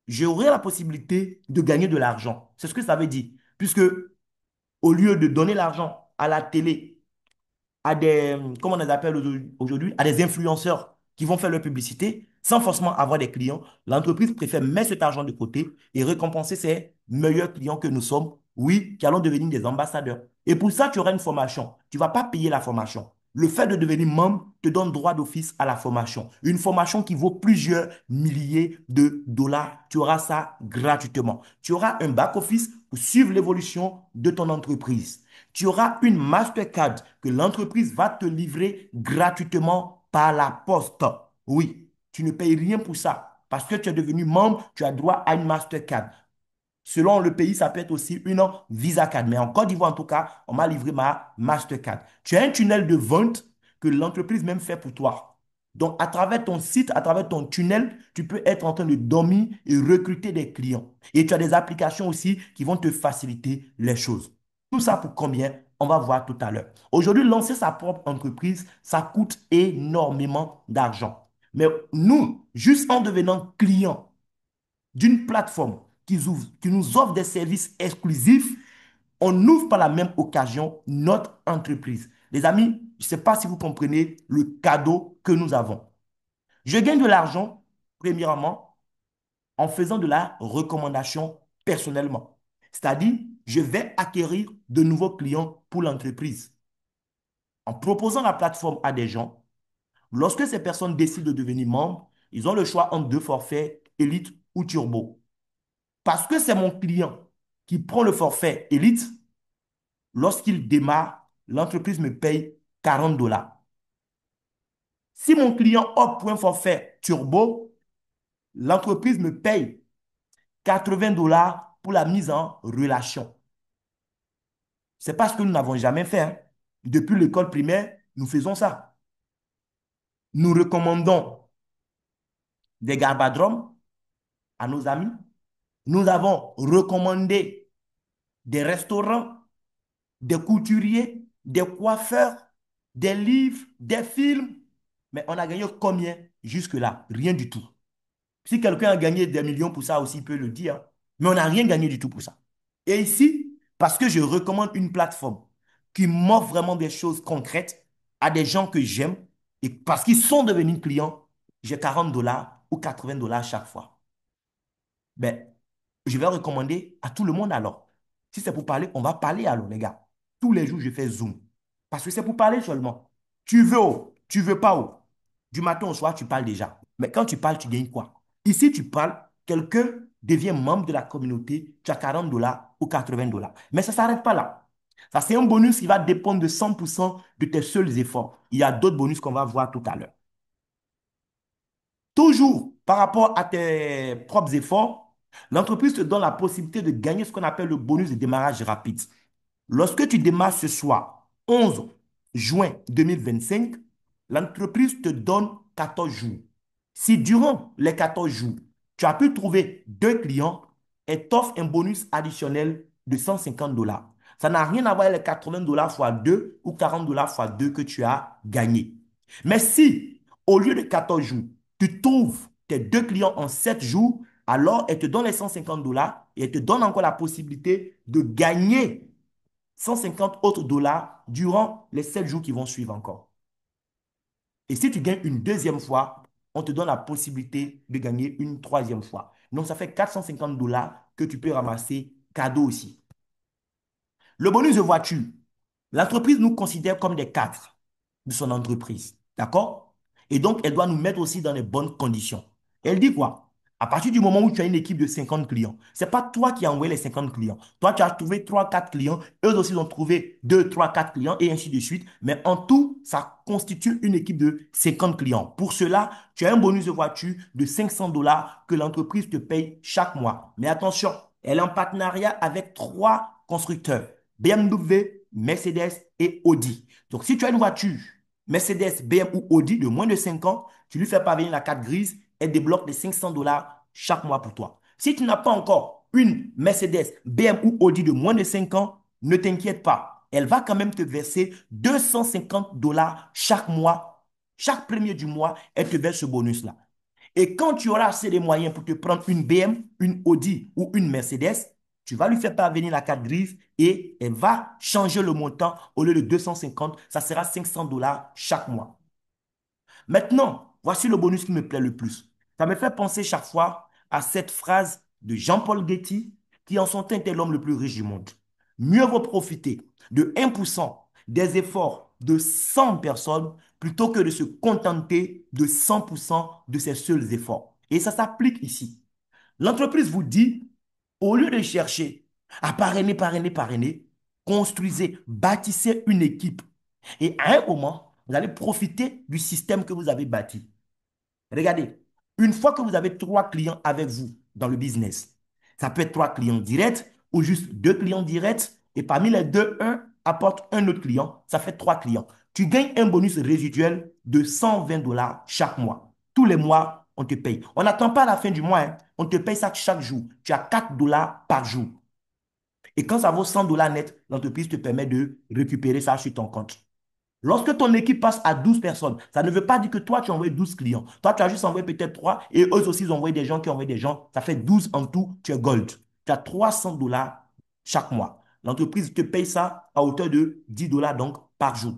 j'aurai la possibilité de gagner de l'argent. C'est ce que ça veut dire. Puisque au lieu de donner l'argent à la télé, à des, comment on les appelle aujourd'hui, à des influenceurs qui vont faire leur publicité sans forcément avoir des clients, l'entreprise préfère mettre cet argent de côté et récompenser ses meilleurs clients que nous sommes, oui, qui allons devenir des ambassadeurs. Et pour ça, tu auras une formation. Tu ne vas pas payer la formation. Le fait de devenir membre te donne droit d'office à la formation. Une formation qui vaut plusieurs milliers de dollars. Tu auras ça gratuitement. Tu auras un back-office pour suivre l'évolution de ton entreprise. Tu auras une Mastercard que l'entreprise va te livrer gratuitement par la poste. Oui, tu ne payes rien pour ça. Parce que tu es devenu membre, tu as droit à une Mastercard. Selon le pays, ça peut être aussi une Visa Card. Mais en Côte d'Ivoire, en tout cas, on m'a livré ma Mastercard. Tu as un tunnel de vente que l'entreprise même fait pour toi. Donc, à travers ton site, à travers ton tunnel, tu peux être en train de dormir et recruter des clients. Et tu as des applications aussi qui vont te faciliter les choses. Tout ça pour combien? On va voir tout à l'heure. Aujourd'hui, lancer sa propre entreprise, ça coûte énormément d'argent. Mais nous, juste en devenant client d'une plateforme qui nous offre des services exclusifs, on ouvre par la même occasion notre entreprise. Les amis, je ne sais pas si vous comprenez le cadeau que nous avons. Je gagne de l'argent, premièrement, en faisant de la recommandation personnellement. C'est-à-dire, je vais acquérir de nouveaux clients pour l'entreprise. En proposant la plateforme à des gens, lorsque ces personnes décident de devenir membres, ils ont le choix entre deux forfaits, Elite ou Turbo. Parce que c'est mon client qui prend le forfait Elite, lorsqu'il démarre, l'entreprise me paye 40 dollars. Si mon client opte pour un forfait Turbo, l'entreprise me paye 80 dollars pour la mise en relation. C'est pas ce que nous n'avons jamais fait, hein. Depuis l'école primaire, nous faisons ça. Nous recommandons des garbadromes à nos amis. Nous avons recommandé des restaurants, des couturiers, des coiffeurs, des livres, des films. Mais on a gagné combien jusque-là? Rien du tout. Si quelqu'un a gagné des millions pour ça aussi, il peut le dire. Mais on n'a rien gagné du tout pour ça. Et ici, parce que je recommande une plateforme qui m'offre vraiment des choses concrètes à des gens que j'aime et parce qu'ils sont devenus clients, j'ai 40 $ ou 80 $ chaque fois. Ben, je vais recommander à tout le monde alors. Si c'est pour parler, on va parler alors, les gars. Tous les jours, je fais Zoom. Parce que c'est pour parler seulement. Tu veux, oh, tu veux pas, oh. Du matin au soir, tu parles déjà. Mais quand tu parles, tu gagnes quoi? Ici, tu parles, quelqu'un devient membre de la communauté, tu as 40 $ ou 80 $. Mais ça ne s'arrête pas là. Ça, c'est un bonus qui va dépendre de 100% de tes seuls efforts. Il y a d'autres bonus qu'on va voir tout à l'heure. Toujours par rapport à tes propres efforts, l'entreprise te donne la possibilité de gagner ce qu'on appelle le bonus de démarrage rapide. Lorsque tu démarres ce soir, 11 juin 2025, l'entreprise te donne 14 jours. Si durant les 14 jours, tu as pu trouver deux clients, elle t'offre un bonus additionnel de 150 $. Ça n'a rien à voir avec les 80 $ fois 2 ou 40 $ fois 2 que tu as gagné. Mais si, au lieu de 14 jours, tu trouves tes deux clients en 7 jours, alors elle te donne les 150 $ et elle te donne encore la possibilité de gagner 150 autres dollars durant les 7 jours qui vont suivre encore. Et si tu gagnes une deuxième fois, on te donne la possibilité de gagner une troisième fois. Donc, ça fait 450 $ que tu peux ramasser cadeau aussi. Le bonus de voiture, l'entreprise nous considère comme des cadres de son entreprise. D'accord? Et donc, elle doit nous mettre aussi dans les bonnes conditions. Elle dit quoi? À partir du moment où tu as une équipe de 50 clients, ce n'est pas toi qui as envoyé les 50 clients. Toi, tu as trouvé trois quatre clients. Eux aussi ont trouvé 2 3 4 clients et ainsi de suite. Mais en tout, ça constitue une équipe de 50 clients. Pour cela, tu as un bonus de voiture de 500 $ que l'entreprise te paye chaque mois. Mais attention, elle est en partenariat avec trois constructeurs. BMW, Mercedes et Audi. Donc, si tu as une voiture Mercedes, BMW ou Audi de moins de 5 ans, tu lui fais parvenir la carte grise, elle débloque les 500 $ chaque mois pour toi. Si tu n'as pas encore une Mercedes, BMW ou Audi de moins de 5 ans, ne t'inquiète pas. Elle va quand même te verser 250 $ chaque mois. Chaque premier du mois, elle te verse ce bonus-là. Et quand tu auras assez de moyens pour te prendre une BM, une Audi ou une Mercedes, tu vas lui faire parvenir la carte grise et elle va changer le montant. Au lieu de 250, ça sera 500 $ chaque mois. Maintenant, voici le bonus qui me plaît le plus. Ça me fait penser chaque fois à cette phrase de Jean-Paul Getty, qui en son temps était l'homme le plus riche du monde. Mieux vaut profiter de 1% des efforts de 100 personnes plutôt que de se contenter de 100% de ses seuls efforts. Et ça s'applique ici. L'entreprise vous dit, au lieu de chercher à parrainer, parrainer, parrainer, construisez, bâtissez une équipe. Et à un moment, vous allez profiter du système que vous avez bâti. Regardez, une fois que vous avez trois clients avec vous dans le business, ça peut être trois clients directs ou juste deux clients directs. Et parmi les deux, un apporte un autre client. Ça fait trois clients. Tu gagnes un bonus résiduel de 120 $ chaque mois. Tous les mois, on te paye. On n'attend pas à la fin du mois, hein. On te paye ça chaque jour. Tu as 4 $ par jour. Et quand ça vaut 100 $ net, l'entreprise te permet de récupérer ça sur ton compte. Lorsque ton équipe passe à 12 personnes, ça ne veut pas dire que toi, tu as envoyé 12 clients. Toi, tu as juste envoyé peut-être 3 et eux aussi, ils ont envoyé des gens qui ont envoyé des gens. Ça fait 12 en tout, tu es gold. Tu as 300 $ chaque mois. L'entreprise te paye ça à hauteur de 10 $ donc par jour.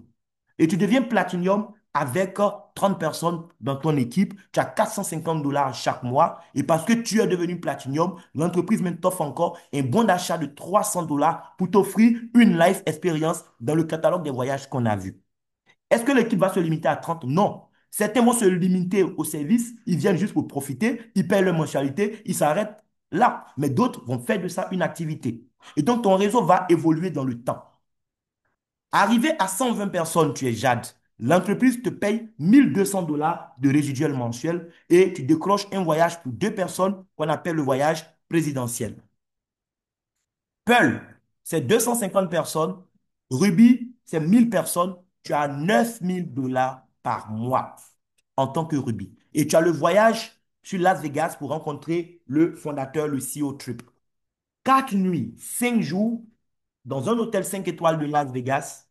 Et tu deviens Platinum avec 30 personnes dans ton équipe. Tu as 450 $ chaque mois. Et parce que tu es devenu Platinum, l'entreprise même t'offre encore un bon d'achat de 300 $ pour t'offrir une life expérience dans le catalogue des voyages qu'on a vu. Est-ce que l'équipe va se limiter à 30? Non. Certains vont se limiter au service, ils viennent juste pour profiter, ils payent leur mensualité, ils s'arrêtent là. Mais d'autres vont faire de ça une activité. Et donc, ton réseau va évoluer dans le temps. Arrivé à 120 personnes, tu es Jade. L'entreprise te paye 1 200 $ de résiduel mensuel et tu décroches un voyage pour deux personnes qu'on appelle le voyage présidentiel. Pearl, c'est 250 personnes. Ruby, c'est 1000 personnes. Tu as 9000 $ par mois en tant que Ruby. Et tu as le voyage sur Las Vegas pour rencontrer le fondateur, le CEO Trip. 4 nuits, 5 jours dans un hôtel 5 étoiles de Las Vegas,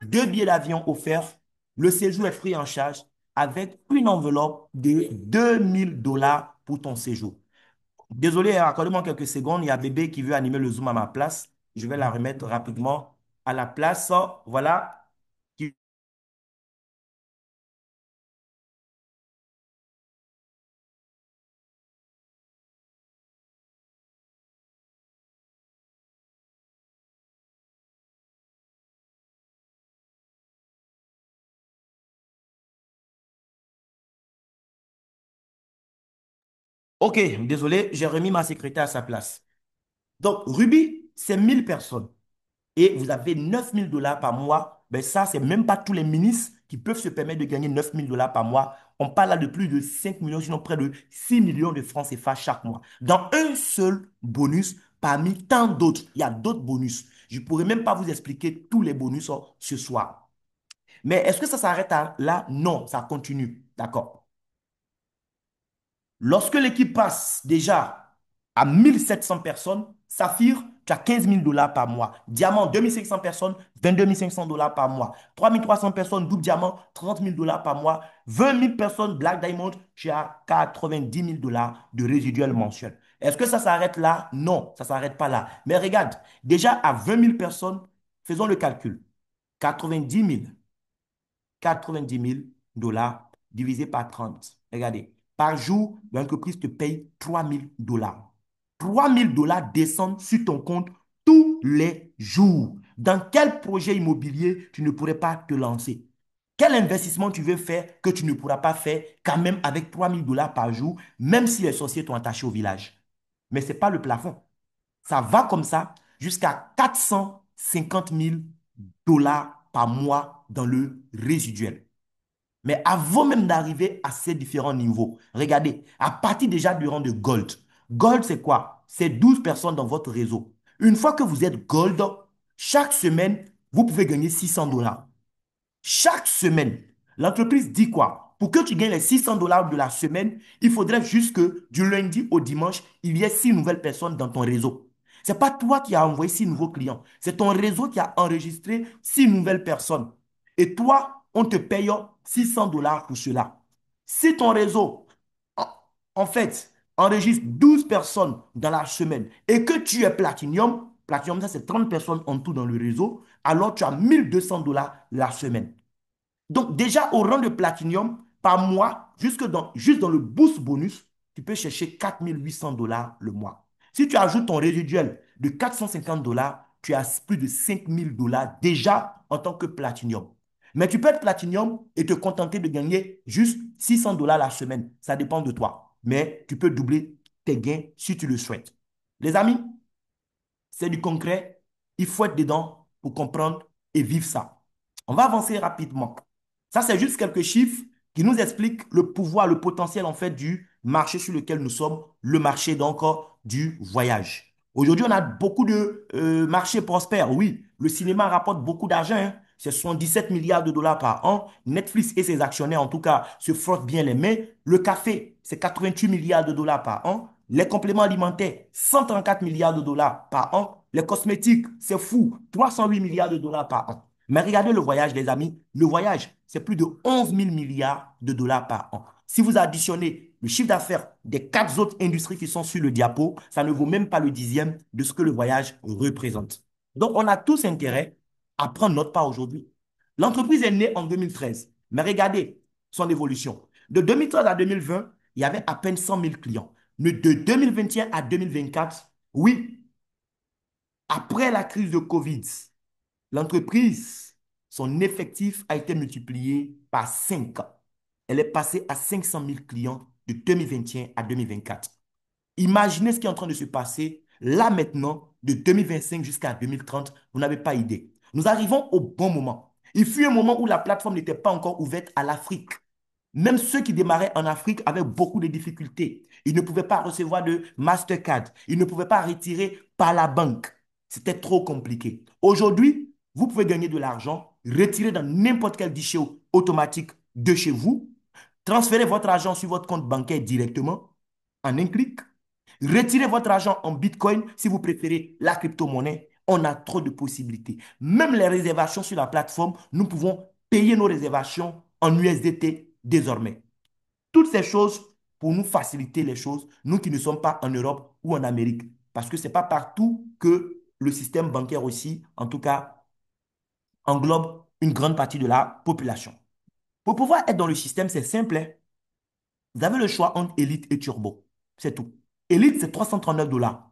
2 billets d'avion offerts, le séjour est pris en charge avec une enveloppe de 2000 $ pour ton séjour. Désolé, accordez-moi quelques secondes, il y a bébé qui veut animer le Zoom à ma place. Je vais la remettre rapidement à la place. Voilà. Ok, désolé, j'ai remis ma secrétaire à sa place. Donc, Ruby, c'est 1000 personnes. Et vous avez 9000 $ par mois, ben ça, c'est même pas tous les ministres qui peuvent se permettre de gagner 9000 $ par mois. On parle là de plus de 5 millions, sinon près de 6 millions de francs CFA chaque mois. Dans un seul bonus parmi tant d'autres. Il y a d'autres bonus. Je ne pourrais même pas vous expliquer tous les bonus ce soir. Mais est-ce que ça s'arrête là? Non, ça continue. D'accord. Lorsque l'équipe passe déjà à 1700 personnes, Saphir, tu as 15 000 $ par mois. Diamant, 2500 personnes, 22 500 $ par mois. 3300 personnes, double diamant, 30 000 $ par mois. 20 000 personnes, Black Diamond, tu as 90 000 $ de résiduel mensuel. Est-ce que ça s'arrête là? Non, ça ne s'arrête pas là. Mais regarde, déjà à 20 000 personnes, faisons le calcul. 90 000 divisé par 30. Regardez, par jour, l'entreprise te paye 3 000 $. 3 000 $ descendent sur ton compte tous les jours. Dans quel projet immobilier tu ne pourrais pas te lancer? Quel investissement tu veux faire que tu ne pourras pas faire quand même avec 3 000 $ par jour, même si les sorciers t'ont attaché au village? Mais ce n'est pas le plafond. Ça va comme ça jusqu'à 450 000 $ par mois dans le résiduel. Mais avant même d'arriver à ces différents niveaux, regardez, à partir déjà du rang de Gold. Gold, c'est quoi? C'est 12 personnes dans votre réseau. Une fois que vous êtes Gold, chaque semaine, vous pouvez gagner 600 $. Chaque semaine, l'entreprise dit quoi? Pour que tu gagnes les 600 $ de la semaine, il faudrait juste que du lundi au dimanche, il y ait 6 nouvelles personnes dans ton réseau. Ce n'est pas toi qui as envoyé 6 nouveaux clients. C'est ton réseau qui a enregistré 6 nouvelles personnes. Et toi, on te paye 600 $ pour cela. Si ton réseau, en, en fait, enregistre 12 personnes dans la semaine et que tu es Platinum, Platinum, ça c'est 30 personnes en tout dans le réseau, alors tu as 1200 $ la semaine. Donc, déjà au rang de Platinum, par mois, juste dans le boost bonus, tu peux chercher 4800 $ le mois. Si tu ajoutes ton résiduel de 450 $, tu as plus de 5000 $ déjà en tant que Platinum. Mais tu peux être Platinum et te contenter de gagner juste 600 $ la semaine. Ça dépend de toi. Mais tu peux doubler tes gains si tu le souhaites. Les amis, c'est du concret. Il faut être dedans pour comprendre et vivre ça. On va avancer rapidement. Ça, c'est juste quelques chiffres qui nous expliquent le pouvoir, le potentiel en fait du marché sur lequel nous sommes, le marché donc du voyage. Aujourd'hui, on a beaucoup de marchés prospères. Oui, le cinéma rapporte beaucoup d'argent, hein. C'est 77 milliards de dollars par an. Netflix et ses actionnaires, en tout cas, se frottent bien les mains. Le café, c'est 88 milliards de dollars par an. Les compléments alimentaires, 134 milliards de dollars par an. Les cosmétiques, c'est fou, 308 milliards de dollars par an. Mais regardez le voyage, les amis. Le voyage, c'est plus de 11 000 milliards de dollars par an. Si vous additionnez le chiffre d'affaires des quatre autres industries qui sont sur le diapo, ça ne vaut même pas le dixième de ce que le voyage représente. Donc, on a tous intérêt à prendre notre part aujourd'hui. L'entreprise est née en 2013, mais regardez son évolution. De 2013 à 2020, il y avait à peine 100 000 clients. Mais de 2021 à 2024, oui, après la crise de Covid, l'entreprise, son effectif a été multiplié par 5. Elle est passée à 500 000 clients de 2021 à 2024. Imaginez ce qui est en train de se passer là maintenant, de 2025 jusqu'à 2030. Vous n'avez pas idée. Nous arrivons au bon moment. Il fut un moment où la plateforme n'était pas encore ouverte à l'Afrique. Même ceux qui démarraient en Afrique avaient beaucoup de difficultés. Ils ne pouvaient pas recevoir de Mastercard. Ils ne pouvaient pas retirer par la banque. C'était trop compliqué. Aujourd'hui, vous pouvez gagner de l'argent, retirer dans n'importe quel guichet automatique de chez vous, transférer votre argent sur votre compte bancaire directement en un clic, retirer votre argent en Bitcoin si vous préférez la crypto-monnaie. On a trop de possibilités. Même les réservations sur la plateforme, nous pouvons payer nos réservations en USDT désormais. Toutes ces choses pour nous faciliter les choses, nous qui ne sommes pas en Europe ou en Amérique. Parce que ce n'est pas partout que le système bancaire aussi, en tout cas, englobe une grande partie de la population. Pour pouvoir être dans le système, c'est simple, hein. Vous avez le choix entre Elite et Turbo. C'est tout. Elite, c'est 339 $.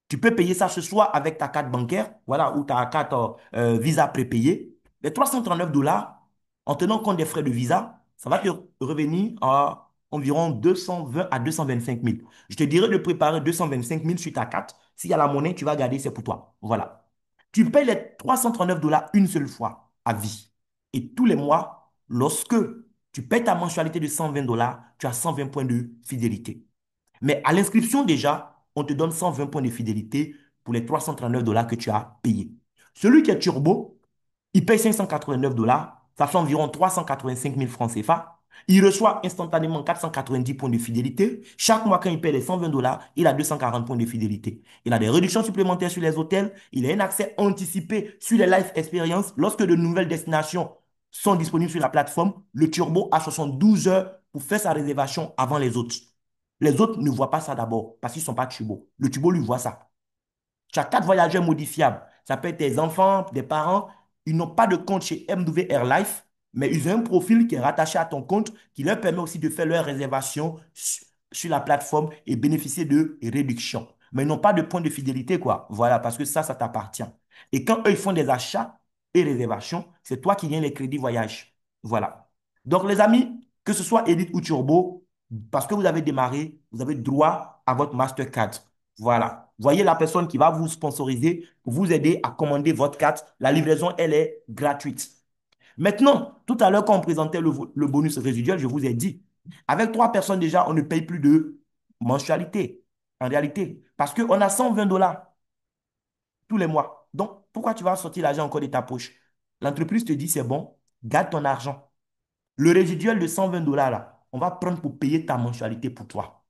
Tu peux payer ça ce soir avec ta carte bancaire, voilà, ou ta carte Visa prépayée. Les 339 $, en tenant compte des frais de Visa, ça va te revenir à environ 220 à 225 000. Je te dirais de préparer 225 000 sur ta carte. S'il y a la monnaie, tu vas garder, c'est pour toi. Voilà. Tu payes les 339 $ une seule fois à vie. Et tous les mois, lorsque tu payes ta mensualité de 120 $, tu as 120 points de fidélité. Mais à l'inscription déjà, on te donne 120 points de fidélité pour les 339 $ que tu as payés. Celui qui est turbo, il paye 589 $, ça fait environ 385 000 francs CFA. Il reçoit instantanément 490 points de fidélité. Chaque mois, quand il paye les 120 $, il a 240 points de fidélité. Il a des réductions supplémentaires sur les hôtels. Il a un accès anticipé sur les live experiences. Lorsque de nouvelles destinations sont disponibles sur la plateforme, le turbo a 72 heures pour faire sa réservation avant les autres. Les autres ne voient pas ça d'abord parce qu'ils ne sont pas turbo. Le turbo lui voit ça. Tu as 4 voyageurs modifiables. Ça peut être tes enfants, des parents. Ils n'ont pas de compte chez MW Air Life, mais ils ont un profil qui est rattaché à ton compte qui leur permet aussi de faire leur réservation sur la plateforme et bénéficier de réductions. Mais ils n'ont pas de point de fidélité, quoi. Voilà, parce que ça t'appartient. Et quand eux, ils font des achats et réservations, c'est toi qui gagnes les crédits voyage. Voilà. Donc, les amis, que ce soit Elite ou Turbo, parce que vous avez démarré, vous avez droit à votre Mastercard. Voilà. Voyez la personne qui va vous sponsoriser pour vous aider à commander votre carte. La livraison, elle est gratuite. Maintenant, tout à l'heure, quand on présentait le bonus résiduel, je vous ai dit, avec 3 personnes déjà, on ne paye plus de mensualité, en réalité, parce qu'on a 120 $ tous les mois. Donc, pourquoi tu vas sortir l'argent encore de ta poche? L'entreprise te dit, c'est bon, garde ton argent. Le résiduel de 120 $ là, on va prendre pour payer ta mensualité pour toi.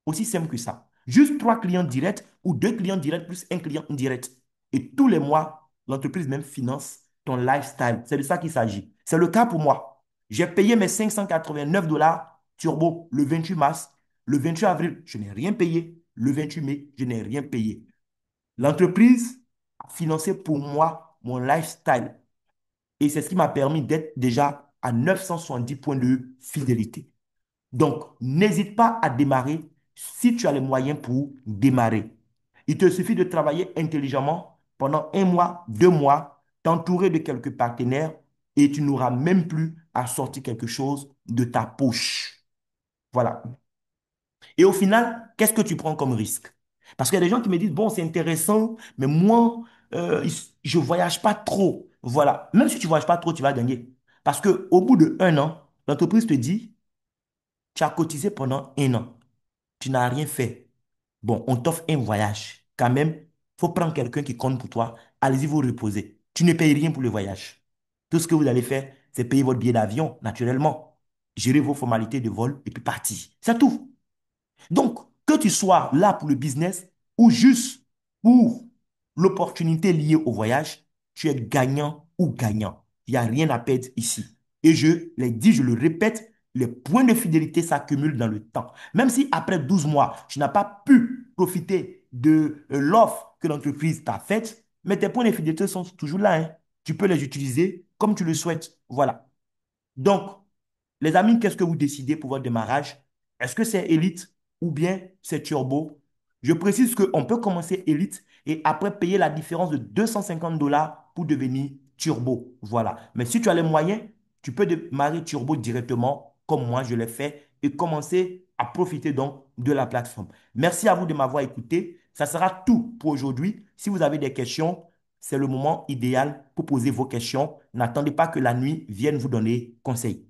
Aussi simple que ça. Juste 3 clients directs ou 2 clients directs plus un client indirect. Et tous les mois, l'entreprise même finance ton lifestyle. C'est de ça qu'il s'agit. C'est le cas pour moi. J'ai payé mes 589 $ turbo le 28 mars. Le 28 avril, je n'ai rien payé. Le 28 mai, je n'ai rien payé. L'entreprise a financé pour moi mon lifestyle. Et c'est ce qui m'a permis d'être déjà à 970 points de fidélité. Donc, n'hésite pas à démarrer si tu as les moyens pour démarrer. Il te suffit de travailler intelligemment pendant 1 mois, 2 mois, t'entourer de quelques partenaires et tu n'auras même plus à sortir quelque chose de ta poche. Voilà. Et au final, qu'est-ce que tu prends comme risque? Parce qu'il y a des gens qui me disent, bon, c'est intéressant, mais moi, je ne voyage pas trop. Voilà. Même si tu ne voyages pas trop, tu vas gagner. Parce qu'au bout d'1 an, l'entreprise te dit, tu as cotisé pendant 1 an. Tu n'as rien fait. Bon, on t'offre un voyage. Quand même, il faut prendre quelqu'un qui compte pour toi. Allez-y vous reposer. Tu ne payes rien pour le voyage. Tout ce que vous allez faire, c'est payer votre billet d'avion, naturellement. Gérer vos formalités de vol et puis partir. C'est tout. Donc, que tu sois là pour le business ou juste pour l'opportunité liée au voyage, tu es gagnant ou gagnant. Il n'y a rien à perdre ici. Et je l'ai dit, je le répète, les points de fidélité s'accumulent dans le temps. Même si après 12 mois, tu n'as pas pu profiter de l'offre que l'entreprise t'a faite, mais tes points de fidélité sont toujours là, hein. Tu peux les utiliser comme tu le souhaites. Voilà. Donc, les amis, qu'est-ce que vous décidez pour votre démarrage? Est-ce que c'est Elite ou bien c'est Turbo? Je précise qu'on peut commencer Elite et après payer la différence de 250 $ pour devenir Turbo. Voilà. Mais si tu as les moyens, tu peux démarrer Turbo directement, comme moi je l'ai fait, et commencer à profiter donc de la plateforme. Merci à vous de m'avoir écouté. Ça sera tout pour aujourd'hui. Si vous avez des questions, c'est le moment idéal pour poser vos questions. N'attendez pas que la nuit vienne vous donner conseil.